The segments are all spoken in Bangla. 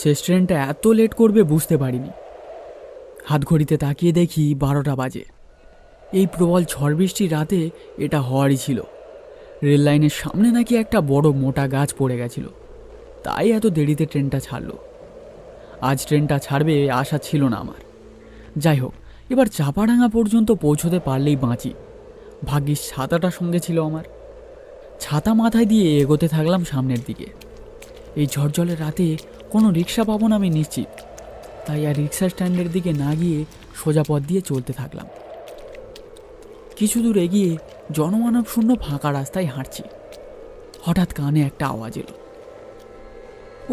শেষ ট্রেনটা এত লেট করবে বুঝতে পারিনি। হাত ঘড়িতে তাকিয়ে দেখি 12টা বাজে। এই প্রবল ঝড় বৃষ্টির রাতে এটা হওয়ারই ছিল। রেল লাইনের সামনে নাকি একটা বড় মোটা গাছ পড়ে গেছিল, তাই এত দেরিতে ট্রেনটা ছাড়লো। আজ ট্রেনটা ছাড়বে আশা ছিল না আমার। যাই হোক, এবার চাপাডাঙ্গা পর্যন্ত পৌঁছতে পারলেই বাঁচি। ভাগ্যিস ছাতাটা সঙ্গে ছিল আমার। ছাতা মাথায় দিয়ে এগোতে থাকলাম সামনের দিকে। এই ঝড়জলের রাতে কোনো রিক্সা পাবো না আমি নিশ্চিত, তাই আর রিক্সা স্ট্যান্ডের দিকে না গিয়ে সোজা পথ দিয়ে চলতে থাকলাম। কিছু দূর এগিয়ে জনমানব শূন্য ফাঁকা রাস্তায় হাঁটছি। হঠাৎ কানে একটা আওয়াজ এলো,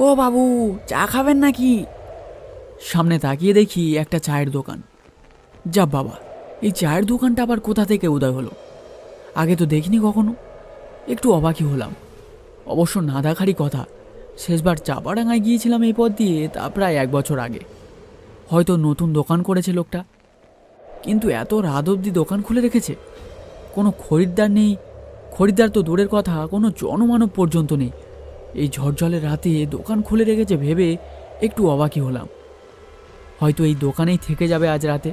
ও বাবু, চা খাবেন নাকি? সামনে তাকিয়ে দেখি একটা চায়ের দোকান। যা বাবা, এই চায়ের দোকানটা আবার কোথা থেকে উদয় হলো? আগে তো দেখিনি কখনো। একটু অবাকই হলাম। অবশ্য না দেখারই কথা, শেষবার চাপাডাঙ্গায় গিয়েছিলাম এই পথ দিয়ে, তা প্রায় 1 বছর আগে। হয়তো নতুন দোকান করেছে লোকটা, কিন্তু এত রাত অবধি দোকান খুলে রেখেছে। কোনো খরিদ্দার নেই, খরিদ্দার তো দূরের কথা, কোনো জনমানব পর্যন্ত নেই। এই ঝড়জলের রাতে দোকান খুলে রেখেছে ভেবে একটু অবাকই হলাম। হয়তো এই দোকানেই থেকে যাবে আজ রাতে।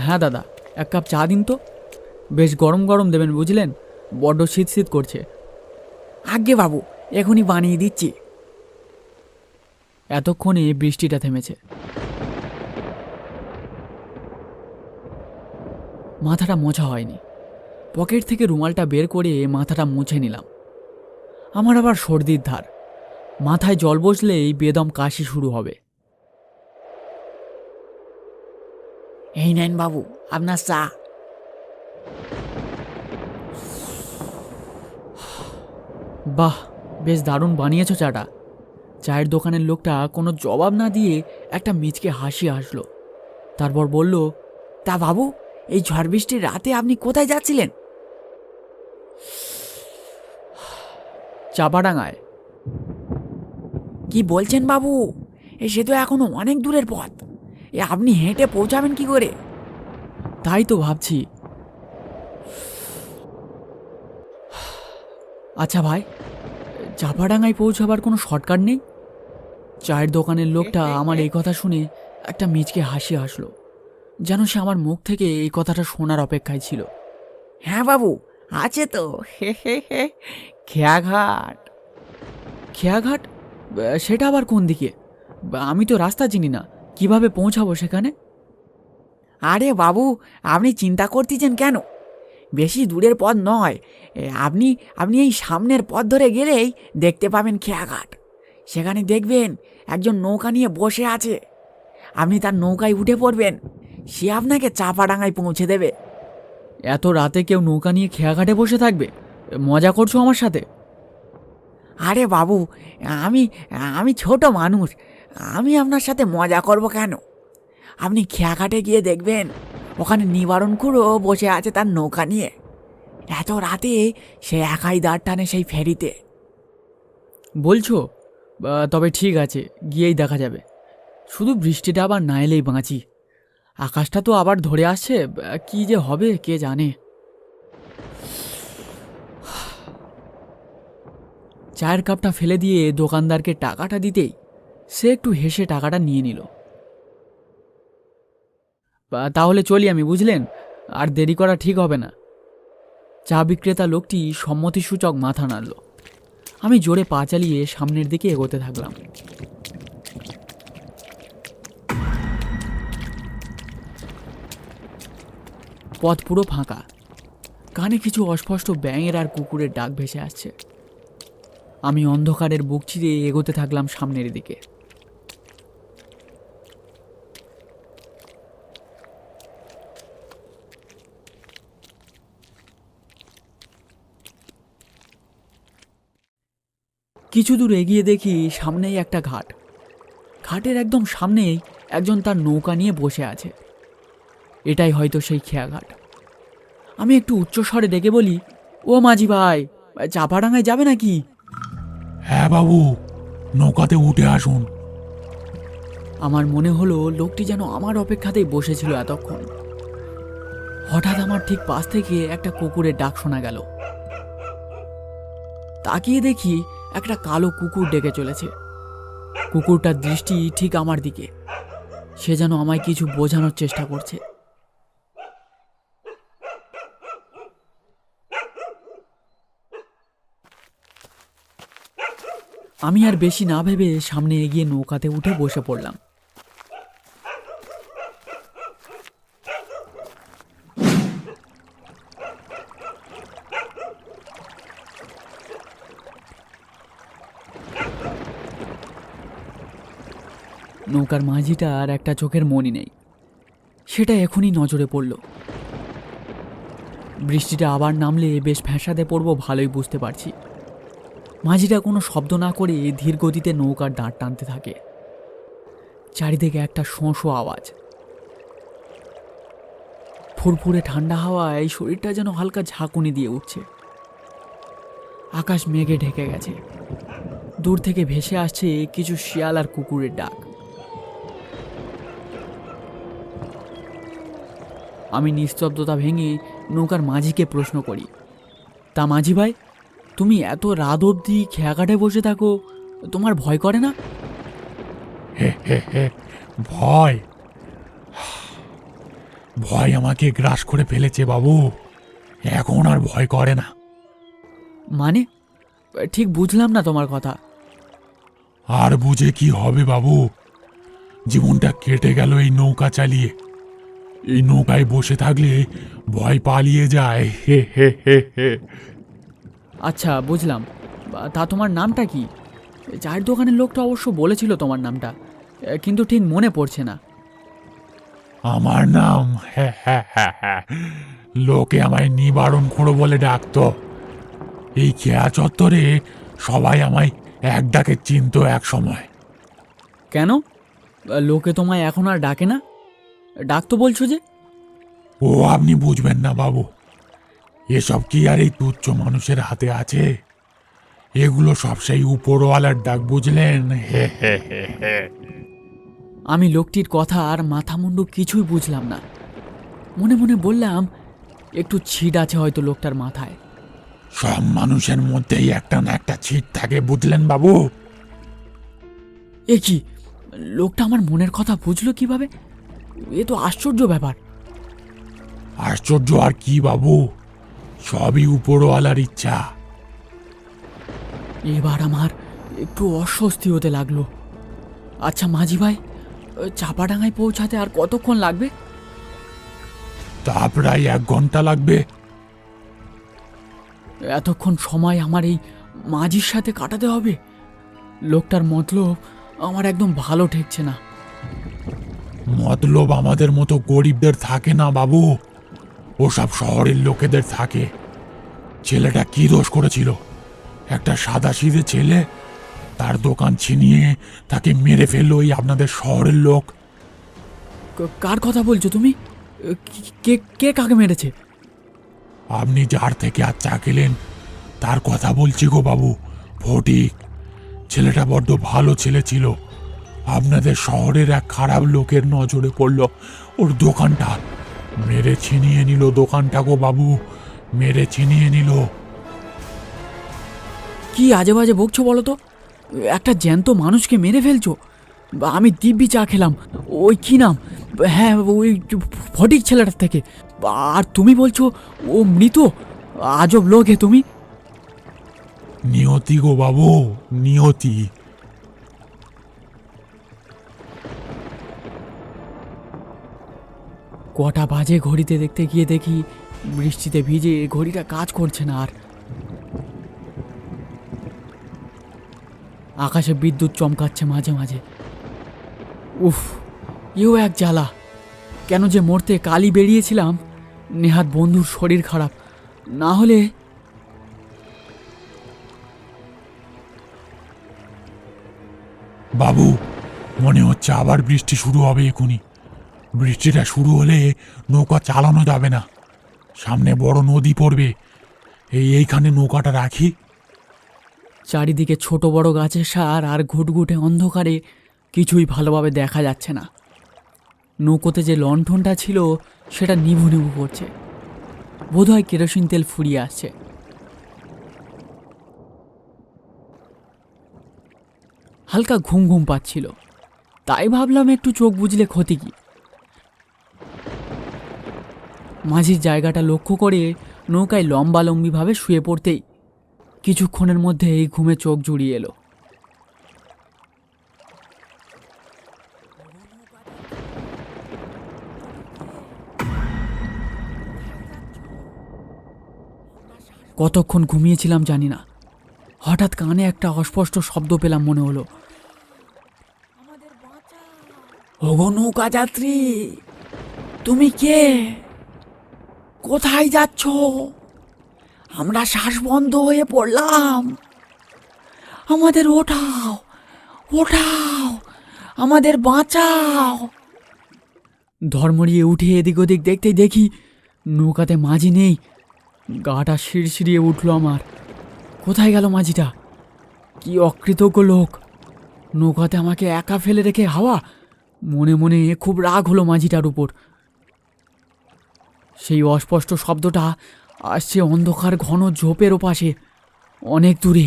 হ্যাঁ দাদা, 1 কাপ চা দিন তো। বেশ গরম গরম দেবেন বুঝলেন, বড্ড শীত শীত করছে। আজ্ঞে বাবু, এখনই বানিয়ে দিচ্ছি। এতক্ষণে বৃষ্টিটা থেমেছে। মাথাটা মোছা হয়নি। পকেট থেকে রুমালটা বের করে মাথাটা মুছে নিলাম। আমার আবার সর্দির ধার, মাথায় জল বসলেই বেদম কাশি শুরু হবে। এই নেন বাবু আপনার চা। বাহ, বেশ দারুণ বানিয়েছো চাটা। চায়ের দোকানের লোকটা কোনো জবাব না দিয়ে একটা মিচকে হাসি হাসলো। তারপর বলল, তা বাবু, এই ঝড় বৃষ্টির রাতে আপনি কোথায় যাচ্ছিলেন? চাপাডাঙ্গায়। কি বলছেন বাবু, সে তো এখনো অনেক দূরের পথ। আপনি হেঁটে পৌঁছাবেন কি করে? তাই তো ভাবছি। আচ্ছা ভাই, চাপাডাঙ্গায় পৌঁছাবার কোনো শর্টকাট নেই? চায়ের দোকানের লোকটা আমার এই কথা শুনে একটা মিচকে হাসি হাসলো, যেন সে আমার মুখ থেকে এই কথাটা শোনার অপেক্ষায় ছিল। হ্যাঁ বাবু, আছে তো, খেয়াঘাট। খেয়াঘাট? সেটা আবার কোন দিকে? আমি তো রাস্তা চিনি না, কিভাবে পৌঁছাবো সেখানে? আরে বাবু, আপনি চিন্তা করতেছেন কেন? বেশি দূরের পথ নয়। আপনি আপনি এই সামনের পথ ধরে গেলেই দেখতে পাবেন খেয়াঘাট। সেখানে দেখবেন একজন নৌকা নিয়ে বসে আছে। আপনি তার নৌকায় উঠে পড়বেন, সে আপনাকে চাপাডাঙ্গায় পৌঁছে দেবে। এত রাতে কেউ নৌকা নিয়ে খেয়াঘাটে বসে থাকবে? মজা করছো আমার সাথে? আরে বাবু, আমি আমি ছোট মানুষ, আমি আপনার সাথে মজা করব কেন? আপনি খেয়াঘাটে গিয়ে দেখবেন ওখানে নিবারণ খুঁড়ো বসে আছে তার নৌকা নিয়ে। এত রাতে সে একাই দাঁড় টানে সেই ফেরিতে। বলছো? তবে ঠিক আছে, গিয়েই দেখা যাবে। শুধু বৃষ্টিটা আবার না এলেই বাঁচি। আকাশটা তো আবার ধরে আসছে, কি যে হবে কে জানে। চায়ের কাপটা ফেলে দিয়ে দোকানদারকে টাকাটা দিতেই সে একটু হেসে টাকাটা নিয়ে নিল। তাহলে চলি আমি, বুঝলেন? আর দেরি করা ঠিক হবে না। চা বিক্রেতা লোকটি সম্মতিসূচক মাথা নাড়ল। আমি জোরে পা চালিয়ে সামনের দিকে এগোতে থাকলাম। পথ পুরো ফাঁকা। কানে কিছু অস্পষ্ট ব্যাঙের আর কুকুরের ডাক ভেসে আসছে। আমি অন্ধকারের বুক চিরে এগোতে থাকলাম সামনের দিকে। কিছু দূর এগিয়ে দেখি সামনেই একটা ঘাট। ঘাটের একদম সামনেই একজন তার নৌকা নিয়ে বসে আছে। এটাই হয়তো সেই খেয়াঘাট। আমি একটু উচ্চস্বরে ডেকে বলি, ও মাঝি ভাই, চাপাডাঙ্গায় যাবে নাকি? হ্যাঁ বাবু, নৌকাতে উঠে আসুন। আমার মনে হলো লোকটি যেন আমার অপেক্ষাতেই বসেছিল এতক্ষণ। হঠাৎ আমার ঠিক পাশ থেকে একটা কুকুরের ডাক শোনা গেল। তাকিয়ে দেখি একটা কালো কুকুর ডেকে চলেছে। কুকুরটার দৃষ্টি ঠিক আমার দিকে, সে যেন আমায় কিছু বোঝানোর চেষ্টা করছে। আমি আর বেশি না ভেবে সামনে এগিয়ে নৌকাতে উঠে বসে পড়লাম। নৌকার মাঝিটার একটা চোখের মনি নেই, সেটা এখনই নজরে পড়ল। বৃষ্টিটা আবার নামলে বেশ ফ্যাঁসাতে পড়ব ভালোই বুঝতে পারছি। মাঝিটা কোনো শব্দ না করে ধীর গতিতে নৌকার দাঁড় টানতে থাকে। চারিদিকে একটা শোঁ শোঁ আওয়াজ। ফুরফুরে ঠান্ডা হাওয়ায় শরীরটা যেন হালকা ঝাঁকুনি দিয়ে উঠছে। আকাশ মেঘে ঢেকে গেছে। দূর থেকে ভেসে আসছে কিছু শিয়াল আর কুকুরের ডাক। আমি নিস্তব্ধতা ভেঙে নৌকার মাঝিকে প্রশ্ন করি, তা মাঝি ভাই, তুমি এত রাত অবধি খেয়াঘাটে বসে থাকো, তোমার ভয় করে না? হে হে হে, ভয় ভয় আমাকে গ্রাস করে ফেলেছে বাবু। এখন আর ভয় করে না। মানে ঠিক বুঝলাম না তোমার কথা। আর বুঝে কি হবে বাবু, জীবনটা কেটে গেল এই নৌকা চালিয়ে। এই নৌকায় বসে থাকলে ভয় পালিয়ে যায়। হে হে হে হে। আচ্ছা বুঝলাম, তা তোমার নামটা কি? চায়ের দোকানের লোকটা অবশ্য বলেছিল তোমার নামটা, কিন্তু ঠিক মনে পড়ছে না। আমার নাম, হ্যাঁ হ্যাঁ হ্যাঁ হ্যাঁ, লোকে আমায় নিবারণ খুঁড়ো বলে ডাকতো। এই খেয়া চত্বরে সবাই আমায় এক ডাকে চিনতো এক সময়। কেন লোকে তোমায় এখন আর ডাকে না? ডাকতো বলছো যে? ও আপনি বুঝবেন না বাবু, এসব কি আর এই তুচ্ছ মানুষের হাতে আছে? এগুলো সব সেই উপরওয়ালার ডাক, বুঝলেন? হে হে হে হে। আমি লোকটির কথা আর মাথা মুন্ডু কিছুই বুঝলাম না। মনে মনে বললাম, একটু ছিট আছে হয়তো লোকটার মাথায়। সব মানুষের মধ্যেই একটা না একটা ছিট থাকে, বুঝলেন বাবু? এ কি, লোকটা আমার মনের কথা বুঝলো কিভাবে? এ তো আশ্চর্য ব্যাপার। আশ্চর্য আর কি বাবু, সবই উপরওয়ালার ইচ্ছা। এবার আমার একটু অস্বস্তি হতে লাগলো। আচ্ছা মাঝি ভাই, চাপাডাঙ্গায় পৌঁছাতে আর কতক্ষণ লাগবে? তা প্রায় 1 ঘন্টা লাগবে। এতক্ষণ সময় আমার এই মাঝির সাথে কাটাতে হবে? লোকটার মতলব আমার একদম ভালো ঠেকছে না। মতলব আমাদের মতো গরিবদের থাকে না বাবু, ওসব শহরের লোকেদের থাকে। ছেলেটা কি দোষ করেছিল? একটা সাদাসিধে ছেলে, তার দোকান ছিনিয়ে তাকে মেরে ফেললো ওই আপনাদের শহরের লোক। কার কথা বলছো তুমি? কে কে কাকে মেরেছে? আপনি যার থেকে আর চা খেলেন তার কথা বলছি গো বাবু, ফটিক। ছেলেটা বড্ড ভালো ছেলে ছিল। আপনাদের শহরের এক খারাপ লোকের নজরে পড়ল, ওর দোকানটা মেরে ছিনিয়ে নিল। দোকানটা গো বাবু, মেরে ছিনিয়ে নিল। কি আজে বাজে বকছো বলো তো? একটা জ্যান্ত মানুষকে মেরে ফেলছো? আমি দিব্যি চা খেলাম, ওই কি নাম, হ্যাঁ ওই ফটিক ছেলেটার থেকে, আর তুমি বলছো ও মৃত? আজব লোক হে তুমি। নিয়তি গো বাবু, নিয়তি। কটা বাজে ঘড়িতে দেখতে গিয়ে দেখি বৃষ্টিতে ভিজে ঘড়িটা কাজ করছে না আর। আকাশে বিদ্যুৎ চমকাচ্ছে মাঝে মাঝে। উফ, এও এক জ্বালা। কেন যে মরতে কালই বেরিয়েছিলাম, নেহাত বন্ধুর শরীর খারাপ, না হলে। বাবু, মনে হচ্ছে আবার বৃষ্টি শুরু হবে এখুনি। বৃষ্টিটা শুরু হলে নৌকা চালানো যাবে না, সামনে বড় নদী পড়বে। এইখানে নৌকাটা রাখি। চারিদিকে ছোট বড় গাছের সার আর ঘুটঘুটে অন্ধকারে কিছুই ভালোভাবে দেখা যাচ্ছে না। নৌকোতে যে লণ্ঠনটা ছিল সেটা নিভু নিভু করছে, বোধহয় কেরোসিন তেল ফুরিয়ে আসছে। হালকা ঘুম ঘুম পাচ্ছিল, তাই ভাবলাম একটু চোখ বুজলে ক্ষতি কি। মাঝির জায়গাটা লক্ষ্য করে নৌকায় লম্বালম্বিভাবে শুয়ে পড়তেই কিছুক্ষণের মধ্যে এই ঘুমে চোখ জুড়িয়ে এলো। কতক্ষণ ঘুমিয়েছিলাম জানি না, হঠাৎ কানে একটা অস্পষ্ট শব্দ পেলাম, মনে হলো ওগো নৌকা যাত্রী, তুমি কে? কোথায় যাচ্ছ? আমরা শ্বাস বন্ধ হয়ে পড়লাম, আমাদের ওঠাও, ওঠাও, আমাদের বাঁচাও। ধর্মড়িয়ে উঠে এদিক ওদিক দেখতেই দেখি নৌকাতে মাঝি নেই। গাটা শিরশিরিয়ে উঠল আমার। কোথায় গেল মাঝিটা? কি অকৃতজ্ঞ লোক, নৌকাতে আমাকে একা ফেলে রেখে হাওয়া। মনে মনে খুব রাগ হলো মাঝিটার উপর। সেই অস্পষ্ট শব্দটা আসছে অন্ধকার ঘন ঝোপের ওপাশে, অনেক দূরে।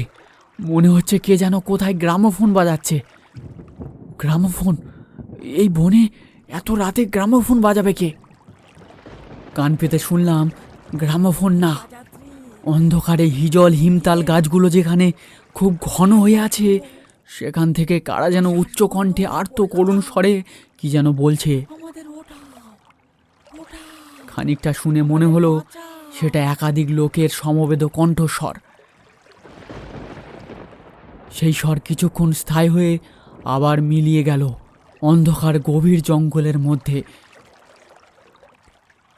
মনে হচ্ছে কে যেন কোথায় গ্রামোফোন বাজাচ্ছে। গ্রামোফোন? এই বনে এত রাতে গ্রামোফোন বাজাবে কে? কান পেতে শুনলাম গ্রামোফোন না, অন্ধকারে হিজল হিমতাল গাছগুলো যেখানে খুব ঘন হয়ে আছে, সেখান থেকে কারা যেন উচ্চ কণ্ঠে আর্ত করুণ স্বরে কি যেন বলছে। খানিকটা শুনে মনে হলো সেটা একাধিক লোকের সমবেত কণ্ঠস্বর। সেই স্বর কিছুক্ষণ স্থায়ী হয়ে আবার মিলিয়ে গেল অন্ধকার গভীর জঙ্গলের মধ্যে।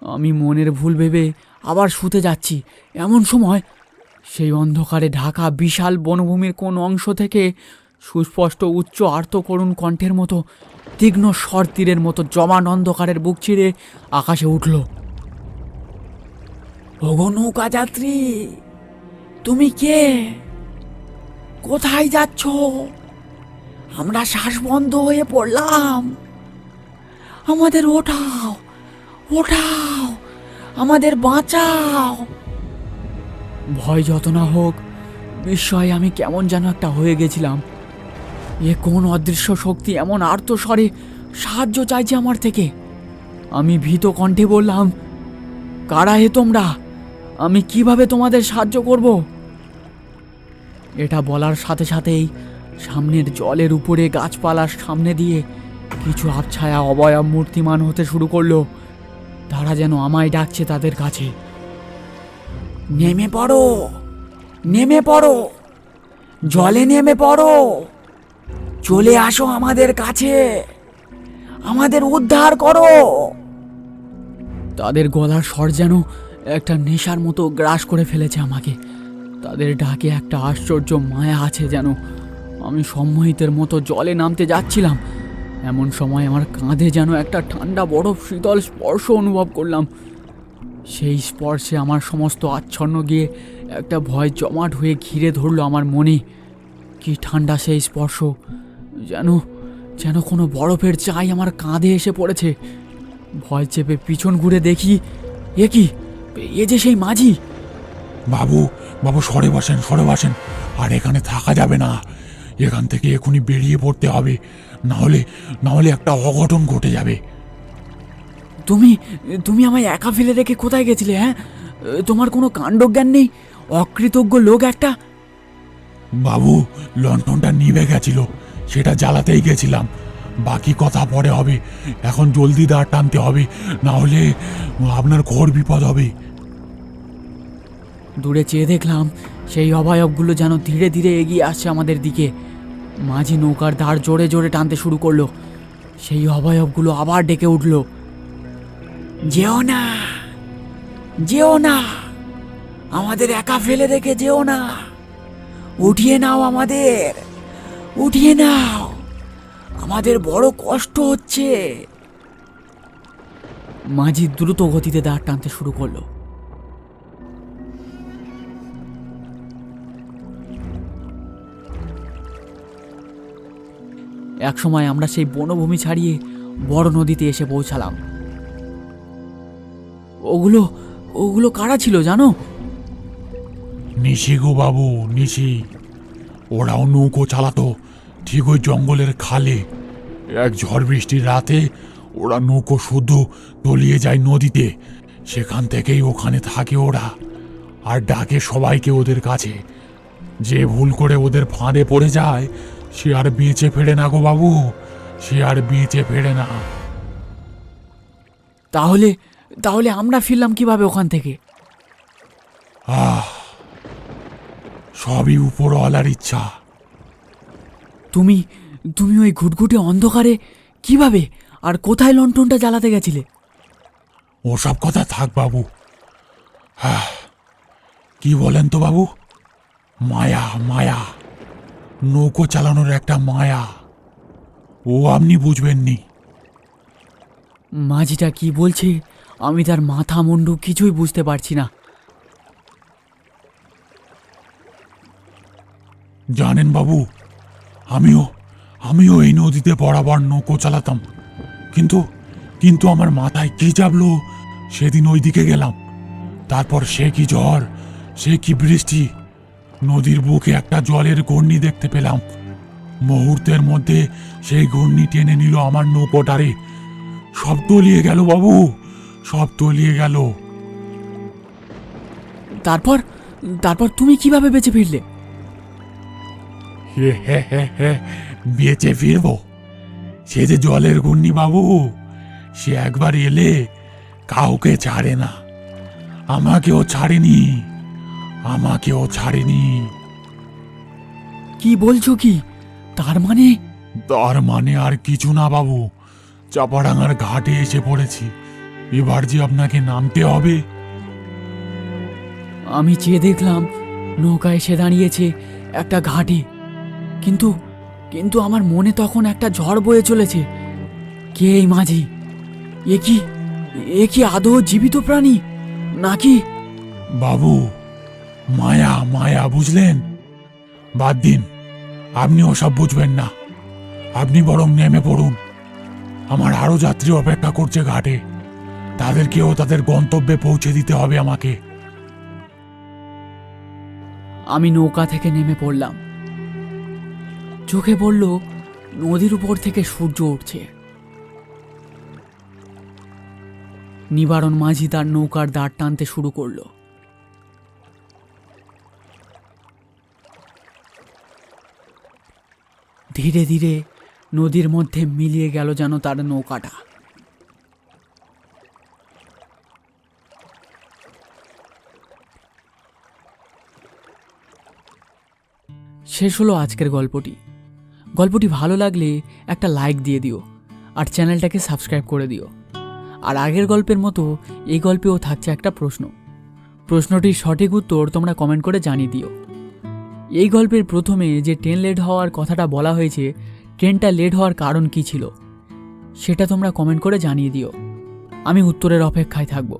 আমি মনের ভুল ভেবে আবার শুতে যাচ্ছি, এমন সময় সেই অন্ধকারে ঢাকা বিশাল বনভূমির কোন অংশ থেকে সুস্পষ্ট উচ্চ আর্ত করুণ কণ্ঠের মতো তীক্ষ্ণ স্বর তীরের মতো জমান অন্ধকারের বুক চিরে আকাশে উঠল। ওগো নৌকা যাত্রী, তুমি কে? কোথায় যাচ্ছ? আমরা শ্বাস বন্ধ হয়ে পড়লাম, আমাদের ওঠাও, ওঠাও, আমাদের বাঁচাও। ভয় যত না হোক, বিস্ময়ে আমি কেমন যেন একটা হয়ে গেছিলাম। এ কোন অদৃশ্য শক্তি এমন আর্তস্বরে সাহায্য চাইছে আমার থেকে? আমি ভীত কণ্ঠে বললাম, কারা হে তোমরা? আমি কিভাবে তোমাদের সাহায্য করব? এটা বলার সাথে সাথেই সামনের জলের উপরে গাছপালার সামনে দিয়ে কিছু আবছায়া অবয়ব মূর্তিমান হতে শুরু করলো। তারা যেন আমায় ডাকছে তাদের কাছে। নেমে পড়ো, নেমে পড়ো, জলে নেমে পড়ো, চলে আসো আমাদের কাছে, আমাদের উদ্ধার করো। তাদের গলার স্বর যেন একটা নেশার মতো গ্রাস করে ফেলেছে আমাকে। তাদের ডাকে একটা আশ্চর্য মায়া আছে যেন। আমি সম্মোহিতের মতো জলে নামতে যাচ্ছিলাম, এমন সময় আমার কাঁধে যেন একটা ঠান্ডা বরফ শীতল স্পর্শ অনুভব করলাম। সেই স্পর্শে আমার সমস্ত আচ্ছন্ন গিয়ে একটা ভয় জমাট হয়ে ঘিরে ধরল আমার মনে। কি ঠান্ডা সেই স্পর্শ, যেন যেন কোনো বরফের চাই আমার কাঁধে এসে পড়েছে। ভয় চেপে পিছন ঘুরে দেখি, এ কি, এ যে সেই মাঝি। বাবু, বাবু সরে বসেন, সরে বসেন। আর এখানে থাকা যাবে না, এখান থেকে এখনই বেরিয়ে পড়তে হবে, না হলে একটা অঘটন ঘটে যাবে। তুমি তুমি আমায় একা ফেলে রেখে কোথায় গেছিলে? হ্যাঁ, তোমার কোনো কাণ্ডজ্ঞান নেই? অকৃতজ্ঞ লোক একটা। বাবু, লণ্ঠনটা নিভে গেছিল, সেটা জ্বালাতেই গেছিলাম। বাকি কথা পরে হবে, এখন জলদি দাঁড় টানতে হবে, না হলে আপনার ঘোর বিপদ হবে। দূরে চেয়ে দেখলাম সেই অবয়বগুলো যেন ধীরে ধীরে এগিয়ে আসছে আমাদের দিকে। মাঝি নৌকার দাঁড় জোরে জোরে টানতে শুরু করলো। সেই অবয়বগুলো আবার ডেকে উঠল, যেও না, যেও না, আমাদের একা ফেলে রেখে যেও না, উঠিয়ে নাও, আমাদের উঠিয়ে নাও, আমাদের বড় কষ্ট হচ্ছে। মাঝি দ্রুত গতিতে দাঁড় টানতে শুরু করলো। একসময় আমরা সেই বনভূমি ছাড়িয়ে বড় নদীতে এসে পৌঁছালাম। ওগুলো ওগুলো কারা ছিল জানো? নিশি গো বাবু, নিশি। ওরাও নৌকো চালাতো, ঠিক ওই জঙ্গলের খালে এক ঝড় বৃষ্টির রাতে ওরা নৌকো শুদ্ধ তলিয়ে যায় নদীতে। সেখান থেকেই ওখানে থাকে ওরা, আর ডাকে সবাইকে ওদের কাছে। যে ভুল করে ওদের ফাঁদে পড়ে যায় সে আর বেঁচে ফেরে না গো বাবু, সে আর বেঁচে ফেরে না। তাহলে তাহলে আমরা ফিরলাম কিভাবে ওখান থেকে? আহ, সবই উপরওয়ালার ইচ্ছা। তুমি তুমি ওই ঘুটঘুটে অন্ধকারে কিভাবে আর কোথায় লন্ঠনটা জ্বালাতে গেছিলে? ওসব কথা থাক বাবু। কি বলেন তো বাবু? মায়া, মায়া, নৌকো চালানোর একটা মায়া, ও আপনি বুঝবেননি। মাঝিটা কি বলছে আমি তার মাথা মুন্ডু কিছুই বুঝতে পারছি না। জানেন বাবু, আমিও আমিও এই নদীতে বরাবর নৌকো চালাতাম, কিন্তু কিন্তু আমার মাথায় কি চাপলো সেদিন ওইদিকে গেলাম। তারপর সে কি ঝড়, সে কি বৃষ্টি। নদীর বুকে একটা জলের ঘূর্ণি দেখতে পেলাম। মুহূর্তের মধ্যে সেই ঘূর্ণি টেনে নিল আমার নৌকোটারে। সব তলিয়ে গেল বাবু, সব তলিয়ে গেল। তারপর তারপর তুমি কিভাবে বেঁচে ফিরলে? হে হে হে হে, বেঁচে ফিরবো? সে যে জলের ঘূর্ণি বাবু, সে একবার এলে কাউকে ছাড়ে না। আমাকেও ছাড়েনি, আমাকেও ছাড়েনি। কি বলছো কি? তার মানে? তার মানে আর কিছু না বাবু, চাপাডাঙ্গার ঘাটে এসে পড়েছি। এবার যে আপনাকে নামতে হবে। আমি চেয়ে দেখলাম নৌকা এসে দাঁড়িয়েছে একটা ঘাটে, কিন্তু কিন্তু আমার মনে তখন একটা ঝড় বয়ে চলেছে। কে এই মাঝি? এ কি আদৌ জীবিত প্রাণী নাকি? বাবু, মায়া, মায়া, বুঝলেন? বাদ দিন, আপনি ওসব বুঝবেন না। আপনি বরং নেমে পড়ুন। আমার আরো যাত্রী অপেক্ষা করছে ঘাটে, তাদেরকেও তাদের গন্তব্যে পৌঁছে দিতে হবে আমাকে। আমি নৌকা থেকে নেমে পড়লাম। চোখে পড়ল নদীর উপর থেকে সূর্য উঠছে। নিবারণ মাঝি তার নৌকার দাঁড় টানতে শুরু করলো। ধীরে ধীরে নদীর মধ্যে মিলিয়ে গেল যেন তার নৌকাটা। শেষ হলো আজকের গল্পটি। গল্পটি ভালো লাগলে একটা লাইক দিয়ে দিও আর চ্যানেলটাকে সাবস্ক্রাইব করে দিও। আর আগের গল্পের মতো এই গল্পেও থাকছে একটা প্রশ্ন। প্রশ্নটির সঠিক উত্তর তোমরা কমেন্ট করে জানিয়ে দিও। এই গল্পের প্রথমে যে ট্রেন লেট হওয়ার কথাটা বলা হয়েছে, ট্রেনটা লেট হওয়ার কারণ কী ছিল সেটা তোমরা কমেন্ট করে জানিয়ে দিও। আমি উত্তরের অপেক্ষায় থাকবো।